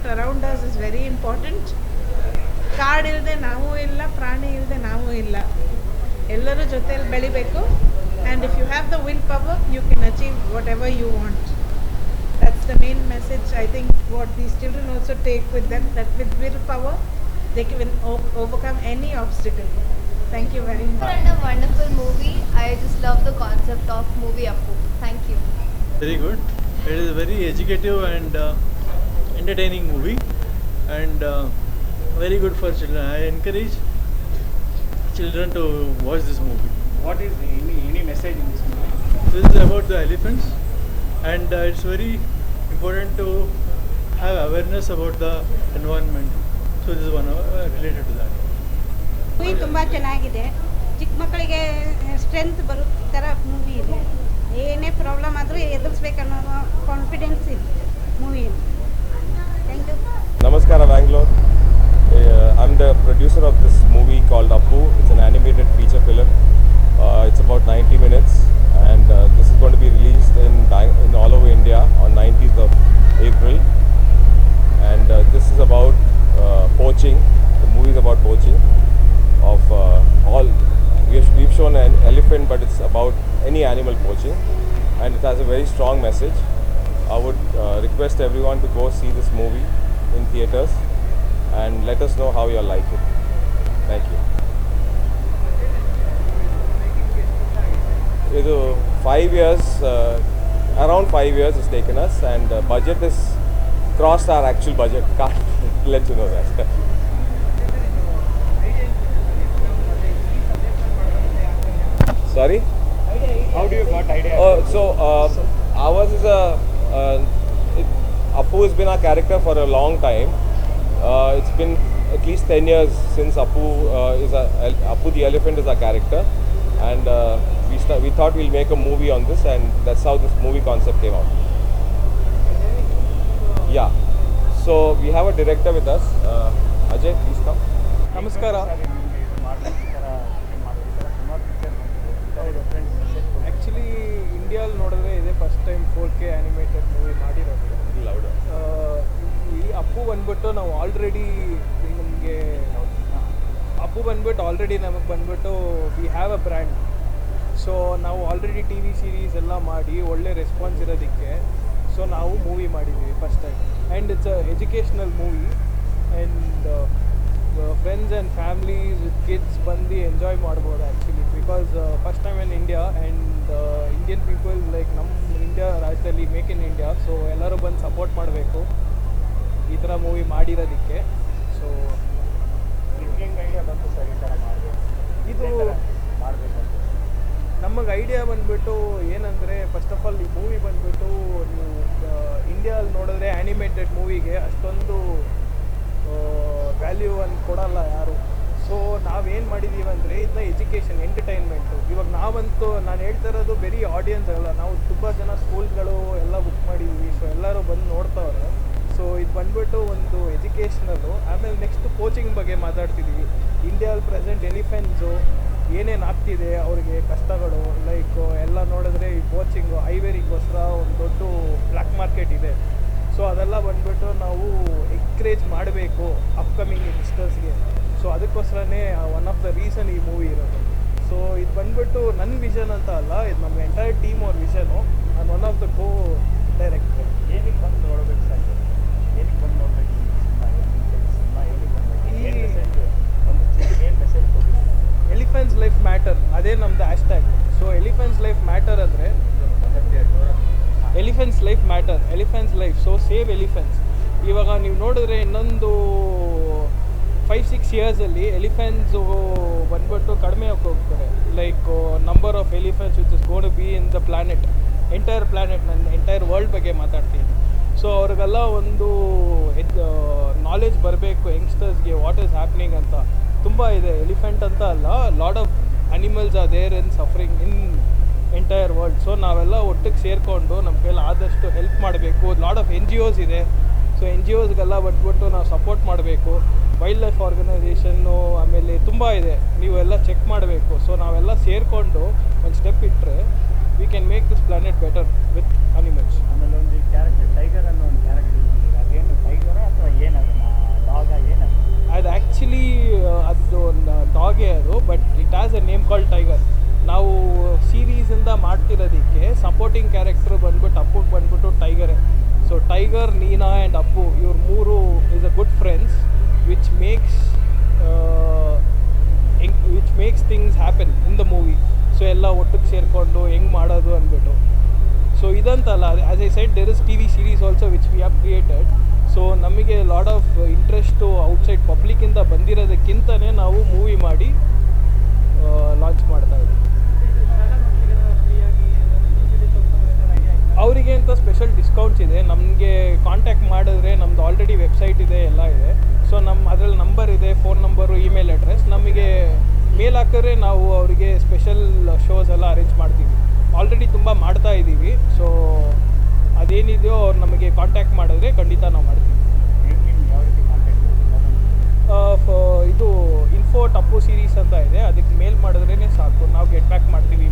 environment around us is very important. ಕಾಡು ಇಲ್ಲದೆ ನಾವು ಇಲ್ಲ, ಪ್ರಾಣಿ ಇಲ್ಲದೆ ನಾವು ಇಲ್ಲ. ಎಲ್ಲರೂ ಜೊತೆಯಲ್ಲಿ ಬೆಳಿಬೇಕು. And if you have the will power, you can achieve whatever you want. That's the main message, I think, what these children also take with them, that with willpower, they can overcome any obstacle. Thank you very much. And a wonderful movie. I just love the concept of movie Appu. Thank you. Very good. It is a very educative and entertaining movie, and very good for children. I encourage children to watch this movie. What is any message in this movie? This is about the elephants, and it's very important to have awareness about the environment. So this is one related to that. Movie ತುಂಬ ಚೆನ್ನಾಗಿದೆ. ಚಿಕ್ಕ ಮಕ್ಕಳಿಗೆ strength ಬರೋ ಥರ movie ಇದೆ. ಏನೇ problem ಆದರೂ ಎದುರಿಸ್ಬೇಕನ್ನೋ ಕಾನ್ಫಿಡೆನ್ಸ್ ಇದೆ ಮೂವಿಯಲ್ಲಿ. Thank you. Namaskar, Bangalore. I'm the producer of this movie called Appu. It's an animated feature film. It's about 90 minutes, and this is going to be released in all over India on 19th of April. And this is about poaching. The movie is about poaching of all. We've shown an elephant, but it's about any animal poaching, and it has a very strong message. I would request everyone to go see this movie in theaters and let us know how you all like it. Thank you. Idu 5 years, around 5 years it's taken us, and budget is crossed our actual budget. Can't let you know that. Sorry? How do you got idea? Ours is Appu has been our character for a long time. It's been at least 10 years since Appu the elephant is our character, and we thought we'll make a movie on this, and that's how this movie concept came out. Yeah. So we have a director with us. Ajay, please come. ನಮಸ್ಕಾರ. Actually ಇಂಡಿಯಾದಲ್ಲಿ ನೋಡಿದ್ರೆ ಇದೇ first time 4K animated movie ಮಾಡಿರೋದು. ಈ ಅಪ್ಪು ಬಂದ್ಬಿಟ್ಟು ನಾವು already ನಮಗೆ ನಮಗೆ ಬಂದ್ಬಿಟ್ಟು we have a brand. So ನಾವು ಆಲ್ರೆಡಿ ಟಿ ವಿ ಸೀರೀಸ್ ಎಲ್ಲ ಮಾಡಿ ಒಳ್ಳೆ ರೆಸ್ಪಾನ್ಸ್ ಇರೋದಕ್ಕೆ ಸೊ ನಾವು ಮೂವಿ ಮಾಡಿದ್ದೀವಿ first time. And it's a educational movie, and friends and families with kids ಬಂದು ಎಂಜಾಯ್ ಮಾಡ್ಬೋದು actually, because first time in India, and Indian people like ನಮ್ಮ India ರಾಜ್ಯದಲ್ಲಿ ಮೇಕ್ ಇನ್ ಇಂಡಿಯಾ, ಸೊ ಎಲ್ಲರೂ ಬಂದು support ಮಾಡಬೇಕು ಈ ಥರ ಮೂವಿ ಮಾಡಿರೋದಕ್ಕೆ. ಸೊ ಐಡಿಯಾ ಬಂತು ಸರ್ ಈ ಥರ ಇದು ಮಾಡಬೇಕು? ನಮಗೆ ಐಡಿಯಾ ಬಂದುಬಿಟ್ಟು ಏನಂದರೆ, ಫಸ್ಟ್ ಆಫ್ ಆಲ್ ಈ ಮೂವಿ ಬಂದುಬಿಟ್ಟು ನೀವು ಇಂಡಿಯಾದಲ್ಲಿ ನೋಡಿದ್ರೆ ಆ್ಯನಿಮೇಟೆಡ್ ಮೂವಿಗೆ ಅಷ್ಟೊಂದು ವ್ಯಾಲ್ಯೂ ಅನ್ನು ಕೊಡಲ್ಲ ಯಾರು. ಸೊ ನಾವೇನು ಮಾಡಿದ್ದೀವಿ ಅಂದರೆ ಇದನ್ನ ಎಜುಕೇಷನ್, ಎಂಟರ್ಟೈನ್ಮೆಂಟು. ಇವಾಗ ನಾವಂತೂ ನಾನು ಹೇಳ್ತಾ ಇರೋದು ಬರೀ ಆಡಿಯನ್ಸ್ ಅಲ್ಲ, ನಾವು ತುಂಬ ಜನ ಸ್ಕೂಲ್ಗಳು ಎಲ್ಲ ಬುಕ್ ಮಾಡಿದ್ದೀವಿ, ಸೊ ಎಲ್ಲರೂ ಬಂದು ನೋಡ್ತಾವ್ರೆ. ಸೊ ಇದು ಬಂದ್ಬಿಟ್ಟು ಒಂದು ಎಜುಕೇಷ್ನಲ್ಲು. ಆಮೇಲೆ ನೆಕ್ಸ್ಟ್ ಕೋಚಿಂಗ್ ಬಗ್ಗೆ ಮಾತಾಡ್ತಿದ್ದೀವಿ. ಇಂಡಿಯಾದಲ್ಲಿ ಪ್ರೆಸೆಂಟ್ ಎಲಿಫೆಂಟ್ಸು ಏನೇನು ಆಗ್ತಿದೆ ಅವ್ರಿಗೆ ಕಷ್ಟಗಳು, ಲೈಕ್ ಎಲ್ಲ ನೋಡಿದ್ರೆ ಈ ಕೋಚಿಂಗು ಐವೇರಿಗೋಸ್ಕರ ಒಂದು ದೊಡ್ಡ ಬ್ಲ್ಯಾಕ್ ಮಾರ್ಕೆಟ್ ಇದೆ. ಸೊ ಅದೆಲ್ಲ ಬಂದ್ಬಿಟ್ಟು ನಾವು ಎಂಕರೇಜ್ ಮಾಡಬೇಕು ಅಪ್ಕಮಿಂಗ್ ಯಂಗ್ಸ್ಟರ್ಸ್ಗೆ. ಸೊ ಅದಕ್ಕೋಸ್ಕರನೇ ಒನ್ ಆಫ್ ದ ರೀಸನ್ ಈ ಮೂವಿ ಇರೋದು. ಸೊ ಇದು ಬಂದ್ಬಿಟ್ಟು ನನ್ನ ವಿಷನ್ ಅಂತ ಅಲ್ಲ, ಇದು ನಮ್ಮ ಎಂಟೈರ್ ಟೀಮ್ ಅವ್ರ ವಿಷನು. ನಾನು one of the co director. ಏನಕ್ಕೆ ಬಂದು ನೋಡಬೇಕು ಸರ್? ಏನಕ್ಕೆ ಬಂದು ನೋಡಬೇಕು ಏನು ಮೆಸೇಜ್ ಕೊಡಿ? ಎಲಿಫೆಂಟ್ಸ್ ಲೈಫ್ ಮ್ಯಾಟರ್, ಅದೇ ನಮ್ಮದು hashtag. So elephants life matter ಅಂದರೆ elephants life matter, elephants life. So save elephants. ಇವಾಗ ನೀವು ನೋಡಿದ್ರೆ ಇನ್ನೊಂದು 5-6 ಇಯರ್ಸಲ್ಲಿ ಎಲಿಫೆಂಟ್ಸು ಬಂದ್ಬಿಟ್ಟು ಕಡಿಮೆ ಹೋಗ್ತಾರೆ. Like number of elephants which is gone to be in the planet, entire planet, ನನ್ನ ಎಂಟೈರ್ ವರ್ಲ್ಡ್ ಬಗ್ಗೆ ಮಾತಾಡ್ತೀನಿ. ಸೊ ಅವ್ರಿಗೆಲ್ಲ ಒಂದು ನಾಲೆಜ್ ಬರಬೇಕು ಯಂಗ್ಸ್ಟರ್ಸ್ಗೆ, ವಾಟ್ ಈಸ್ ಹ್ಯಾಪ್ನಿಂಗ್ ಅಂತ. ತುಂಬ ಇದೆ, ಎಲಿಫೆಂಟ್ ಅಂತ ಅಲ್ಲ, lot of animals are there in suffering in entire world. So ನಾವೆಲ್ಲ ಒಟ್ಟಿಗೆ ಸೇರಿಕೊಂಡು ನಮ್ಮ ಕೈಲಿ ಆದಷ್ಟು ಹೆಲ್ಪ್ ಮಾಡಬೇಕು. ಲಾಟ್ ಆಫ್ NGOs ಇದೆ. ಸೊ NGOಸ್ಗೆಲ್ಲ ಬಂದ್ಬಿಟ್ಟು ನಾವು ಸಪೋರ್ಟ್ ಮಾಡಬೇಕು. ವೈಲ್ಡ್ ಲೈಫ್ ಆರ್ಗನೈಸೇಷನ್ನು ಆಮೇಲೆ ತುಂಬ ಇದೆ, ನೀವೆಲ್ಲ ಚೆಕ್ ಮಾಡಬೇಕು. ಸೊ ನಾವೆಲ್ಲ ಸೇರಿಕೊಂಡು ಒಂದು ಸ್ಟೆಪ್ ಇಟ್ಟರೆ we can make this planet better with animals. ಆಮೇಲೆ ಒಂದು ಕ್ಯಾರೆಕ್ಟರ್ ಟೈಗರ್ ಅನ್ನೋ ಒಂದು ಕ್ಯಾರೆಕ್ಟರ್, ಅದೇನು ಟೈಗರ್ ಮಾಡಿದಾರ ಅಥವಾ ಏನದು ಡಾಗ ಏನದು? ಅದು ಆ್ಯಕ್ಚುಲಿ ಅದು ಡಾಗೇ ಅದು, but it has a name called tiger. ನಾವು ಸೀರೀಸಿಂದ ಮಾಡ್ತಿರೋದಕ್ಕೆ ಸಪೋರ್ಟಿಂಗ್ ಕ್ಯಾರೆಕ್ಟರ್ ಬಂದ್ಬಿಟ್ಟು ಅಪ್ಪುಗೆ ಬಂದ್ಬಿಟ್ಟು ಟೈಗರೇ. So tiger, Neena and Appu ಇವ್ರು ಮೂರು is a good friends which makes things happen in the movie. So ಎಲ್ಲ ಒಟ್ಟಿಗೆ ಸೇರಿಕೊಂಡು ಹೆಂಗೆ ಮಾಡೋದು ಅಂದ್ಬಿಟ್ಟು. ಸೊ ಇದಂತಲ್ಲ, as I said there is T V series also which we have created. So ನಮಗೆ ಲಾಟ್ ಆಫ್ ಇಂಟ್ರೆಸ್ಟು ಔಟ್ಸೈಡ್ ಪಬ್ಲಿಕ್ಕಿಂದ ಬಂದಿರೋದಕ್ಕಿಂತಲೇ ನಾವು ಮೂವಿ ಮಾಡಿ ಲಾಂಚ್ ಮಾಡ್ತಾ ಇದ್ದೀವಿ. ಅವರಿಗೆ ಅಂತ ಸ್ಪೆಷಲ್ ಡಿಸ್ಕೌಂಟ್ಸ್ ಇದೆ. ನಮಗೆ ಕಾಂಟ್ಯಾಕ್ಟ್ ಮಾಡಿದ್ರೆ ನಮ್ಮದು ಆಲ್ರೆಡಿ ವೆಬ್ಸೈಟ್ ಇದೆ, ಎಲ್ಲ ಇದೆ. ಸೊ ಅದರಲ್ಲಿ ನಂಬರ್ ಇದೆ, ಫೋನ್ ನಂಬರು, ಇಮೇಲ್ ಅಡ್ರೆಸ್. ನಮಗೆ ಮೇಲ್ ಹಾಕಿದ್ರೆ ನಾವು ಅವರಿಗೆ ಸ್ಪೆಷಲ್ ಶೋಸ್ ಎಲ್ಲ ಅರೇಂಜ್ ಮಾಡ್ತೀವಿ. ಆಲ್ರೆಡಿ ತುಂಬ ಮಾಡ್ತಾ ಇದ್ದೀವಿ. ಸೊ ಅದೇನಿದೆಯೋ ಅವ್ರು ನಮಗೆ ಕಾಂಟ್ಯಾಕ್ಟ್ ಮಾಡಿದ್ರೆ ಖಂಡಿತ ನಾವು ಮಾಡ್ತೀವಿ. ನಿಮ್ಗೆ ಯಾವ ರೀತಿ ಕಾಂಟ್ಯಾಕ್ಟ್ ಇದು ಇನ್ಫೋ ಟಪ್ಪು ಸೀರೀಸ್ ಅಂತ ಇದೆ, ಅದಕ್ಕೆ ಮೇಲ್ ಮಾಡಿದ್ರೇ ಸಾಕು, ನಾವು ಗೆಟ್ ಬ್ಯಾಕ್ ಮಾಡ್ತೀವಿ